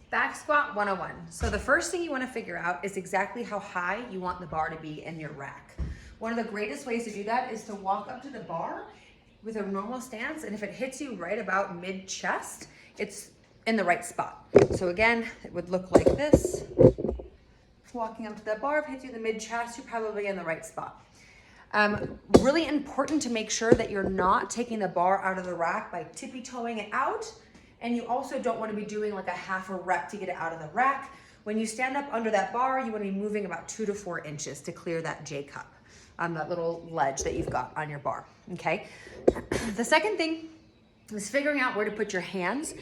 Back squat 101. So the first thing you want to figure out is exactly how high you want the bar to be in your rack. One of the greatest ways to do that is to walk up to the bar with a normal stance, and if it hits you right about mid-chest, it's in the right spot. So again, it would look like this. Walking up to that bar, if it hits you in the mid-chest, you're probably in the right spot. Really important to make sure that you're not taking the bar out of the rack by tippy-toeing it out. And you also don't want to be doing like a half a rep to get it out of the rack. When you stand up under that bar, you want to be moving about 2 to 4 inches to clear that J cup, that little ledge that you've got on your bar, okay? The second thing is figuring out where to put your hands.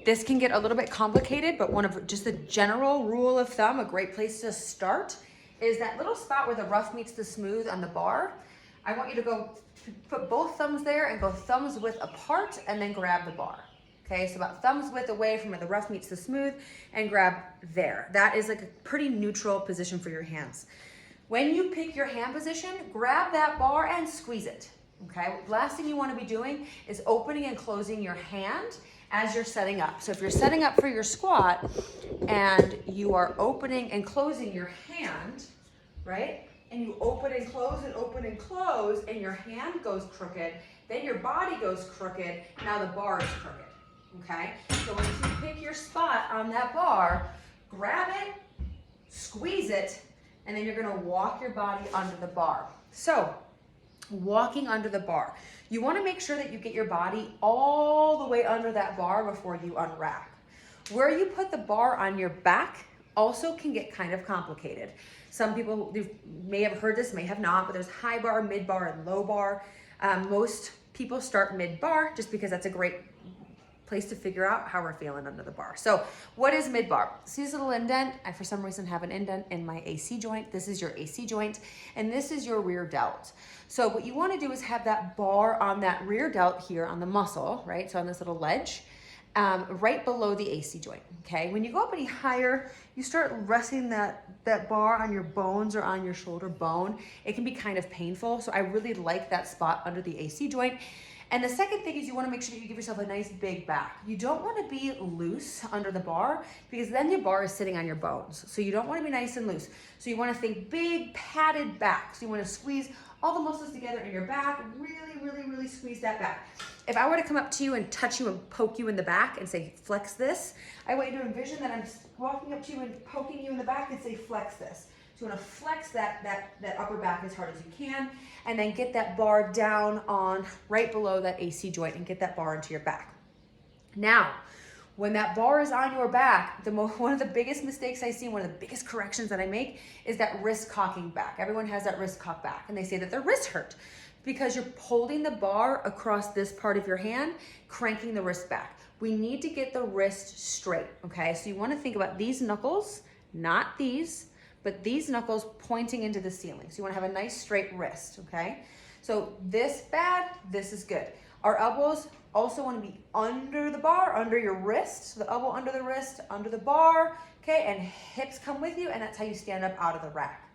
This can get a little bit complicated, but one of just the general rule of thumb, a great place to start is that little spot where the rough meets the smooth on the bar. I want you to go put both thumbs there and go thumbs width apart and then grab the bar. Okay, so about thumbs width away from where the rough meets the smooth and grab there. That is like a pretty neutral position for your hands. When you pick your hand position, grab that bar and squeeze it. Okay, last thing you want to be doing is opening and closing your hand as you're setting up. So if you're setting up for your squat and you are opening and closing your hand, right? And you open and close and your hand goes crooked, then your body goes crooked, now the bar is crooked. Okay, so once you pick your spot on that bar, grab it, squeeze it, and then you're gonna walk your body under the bar. So, walking under the bar. You wanna make sure that you get your body all the way under that bar before you unrack. Where you put the bar on your back also can get kind of complicated. Some people may have heard this, may have not, but there's high bar, mid bar, and low bar. Most people start mid bar just because that's a great place to figure out how we're feeling under the bar. So what is mid bar? See this little indent? I for some reason have an indent in my AC joint. This is your AC joint, and this is your rear delt. So what you want to do is have that bar on that rear delt here on the muscle, right? So on this little ledge, right below the AC joint, okay? When you go up any higher, you start resting that bar on your bones or on your shoulder bone. It can be kind of painful, so I really like that spot under the AC joint. And the second thing is you want to make sure that you give yourself a nice big back. You don't want to be loose under the bar because then your bar is sitting on your bones. So you don't want to be nice and loose. So you want to think big padded back. So you want to squeeze all the muscles together in your back, really squeeze that back. If I were to come up to you and touch you and poke you in the back and say, flex this, I want you to envision that I'm walking up to you and poking you in the back and say, flex this. So you want to flex that upper back as hard as you can, and then get that bar down on right below that AC joint and get that bar into your back. Now, when that bar is on your back, one of the biggest mistakes I see, one of the biggest corrections that I make is that wrist cocking back. Everyone has that wrist cock back, and they say that their wrist hurt because you're holding the bar across this part of your hand, cranking the wrist back. We need to get the wrist straight, okay? So you want to think about these knuckles, not these, but these knuckles pointing into the ceiling. So you wanna have a nice straight wrist, okay? So this bad, this is good. Our elbows also wanna be under the bar, under your wrist. So the elbow under the wrist, under the bar, okay? And hips come with you, and that's how you stand up out of the rack.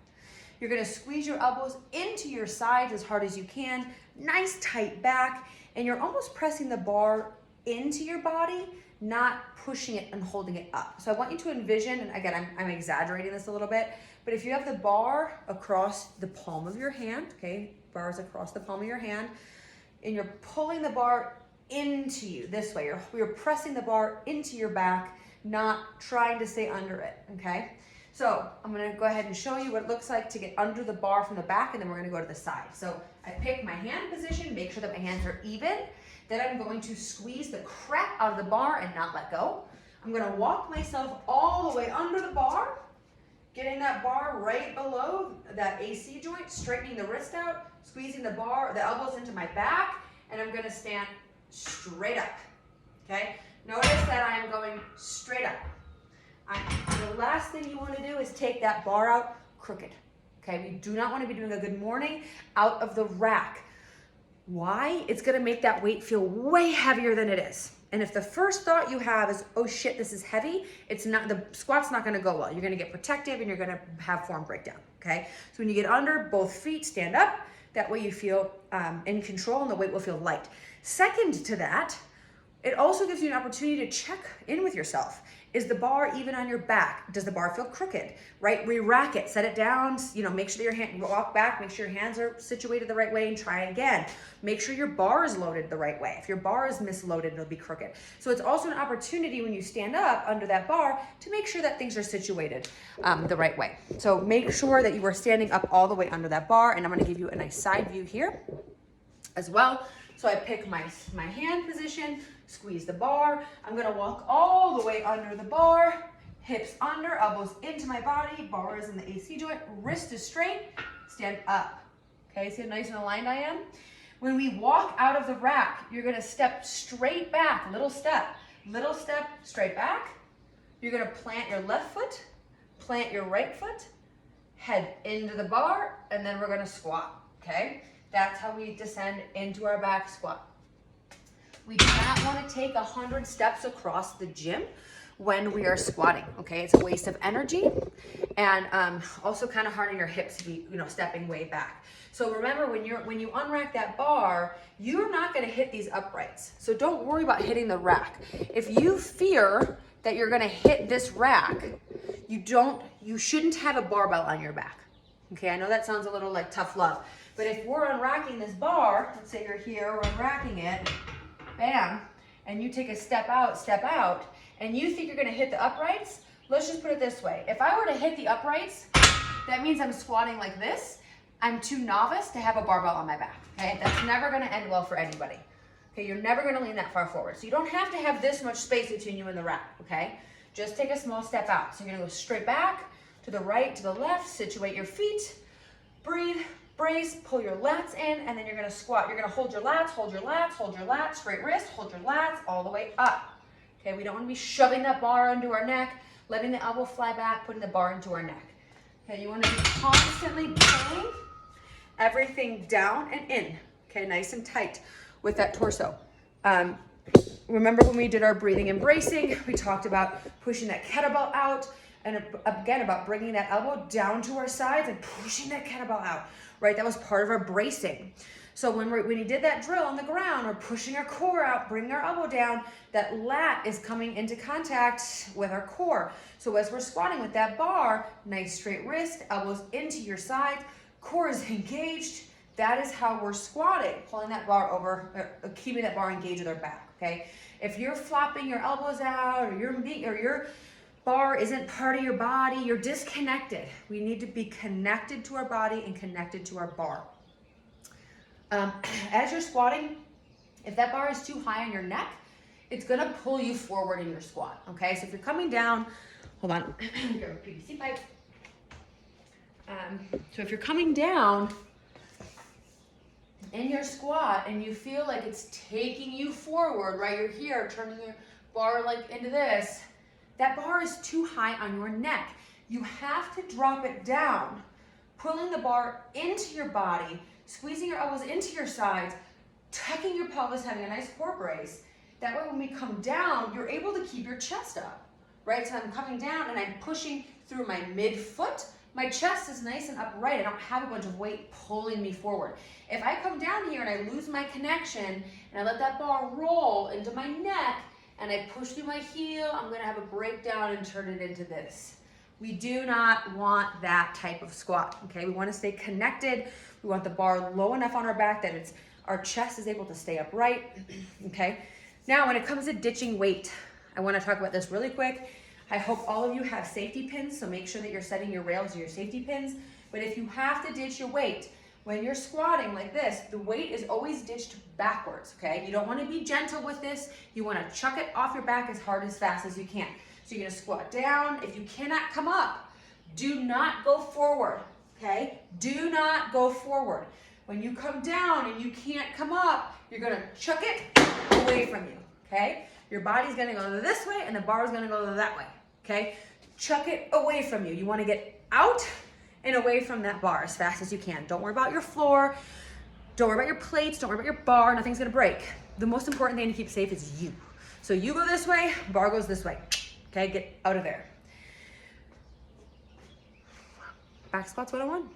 You're gonna squeeze your elbows into your sides as hard as you can, nice tight back, and you're almost pressing the bar into your body, not pushing it and holding it up. So I want you to envision, and again, I'm exaggerating this a little bit, but if you have the bar across the palm of your hand, okay, bars across the palm of your hand, and you're pulling the bar into you this way, you're pressing the bar into your back, not trying to stay under it, okay? So I'm gonna go ahead and show you what it looks like to get under the bar from the back, and then we're gonna go to the side. So I pick my hand position, make sure that my hands are even. Then I'm going to squeeze the crap out of the bar and not let go. I'm gonna walk myself all the way under the bar, getting that bar right below that AC joint, straightening the wrist out, squeezing the bar, the elbows into my back, and I'm gonna stand straight up, okay? Notice that I am going straight up. The last thing you wanna do is take that bar out crooked, okay? We do not wanna be doing a good morning out of the rack. Why? It's gonna make that weight feel way heavier than it is. And if the first thought you have is, oh shit, this is heavy, the squat's not gonna go well. You're gonna get protective and you're gonna have form breakdown, okay? So when you get under, both feet stand up. That way you feel in control and the weight will feel light. Second to that, it also gives you an opportunity to check in with yourself. Is the bar even on your back? Does the bar feel crooked, right? Re-rack it, set it down, you know, make sure that your hand, walk back, make sure your hands are situated the right way and try again. Make sure your bar is loaded the right way. If your bar is misloaded, it'll be crooked. So it's also an opportunity when you stand up under that bar to make sure that things are situated the right way. So make sure that you are standing up all the way under that bar, and I'm gonna give you a nice side view here as well. So I pick my hand position, squeeze the bar. I'm gonna walk all the way under the bar, hips under, elbows into my body, bar is in the AC joint, wrist is straight, stand up. Okay, see how nice and aligned I am? When we walk out of the rack, you're gonna step straight back, little step, straight back. You're gonna plant your left foot, plant your right foot, head into the bar, and then we're gonna squat, okay? That's how we descend into our back squat. We do not want to take 100 steps across the gym when we are squatting, okay? It's a waste of energy, and also kind of hard on your hips to be, you know, stepping way back. So remember, when you unrack that bar, you're not going to hit these uprights. So don't worry about hitting the rack. If you fear that you're going to hit this rack, you shouldn't have a barbell on your back. Okay, I know that sounds a little like tough love, but if we're unracking this bar, let's say you're here, we're unracking it, bam, and you take a step out, and you think you're gonna hit the uprights, let's just put it this way. If I were to hit the uprights, that means I'm squatting like this. I'm too novice to have a barbell on my back, okay? That's never gonna end well for anybody. Okay, you're never gonna lean that far forward. So you don't have to have this much space between you and the rack, okay? Just take a small step out. So you're gonna go straight back, to the right, to the left, situate your feet, breathe, brace, pull your lats in, and then you're gonna squat. You're gonna hold your lats, hold your lats, hold your lats, straight wrist, hold your lats all the way up. Okay, we don't wanna be shoving that bar into our neck, letting the elbow fly back, putting the bar into our neck. Okay, you wanna be constantly pulling everything down and in, okay, nice and tight with that torso. Remember when we did our breathing and bracing, we talked about pushing that kettlebell out, and again, about bringing that elbow down to our sides and pushing that kettlebell out, right? That was part of our bracing. So when you did that drill on the ground, we're pushing our core out, bringing our elbow down, that lat is coming into contact with our core. So as we're squatting with that bar, nice straight wrist, elbows into your sides, core is engaged. That is how we're squatting, pulling that bar over, keeping that bar engaged with our back, okay? If you're flopping your elbows out, or your bar isn't part of your body, you're disconnected. We need to be connected to our body and connected to our bar. As you're squatting, if that bar is too high on your neck, it's gonna pull you forward in your squat, okay? So if you're coming down, hold on, grab a PVC pipe. So if you're coming down in your squat and you feel like it's taking you forward, right? You're here, turning your bar like into this, that bar is too high on your neck. You have to drop it down, pulling the bar into your body, squeezing your elbows into your sides, tucking your pelvis, having a nice core brace. That way when we come down, you're able to keep your chest up, right? So I'm coming down and I'm pushing through my midfoot. My chest is nice and upright. I don't have a bunch of weight pulling me forward. If I come down here and I lose my connection and I let that bar roll into my neck, and I push through my heel, I'm gonna have a breakdown and turn it into this. We do not want that type of squat, okay? We wanna stay connected. We want the bar low enough on our back that our chest is able to stay upright, okay? Now, when it comes to ditching weight, I wanna talk about this really quick. I hope all of you have safety pins, so make sure that you're setting your rails to your safety pins. But if you have to ditch your weight, when you're squatting like this, the weight is always ditched backwards, okay? You don't wanna be gentle with this. You wanna chuck it off your back as hard, as fast as you can. So you're gonna squat down. If you cannot come up, do not go forward, okay? Do not go forward. When you come down and you can't come up, you're gonna chuck it away from you, okay? Your body's gonna go this way and the bar's gonna go that way, okay? Chuck it away from you. You wanna get out and away from that bar as fast as you can. Don't worry about your floor. Don't worry about your plates. Don't worry about your bar. Nothing's gonna break. The most important thing to keep safe is you. So you go this way, bar goes this way. Okay, get out of there. Back squats 101.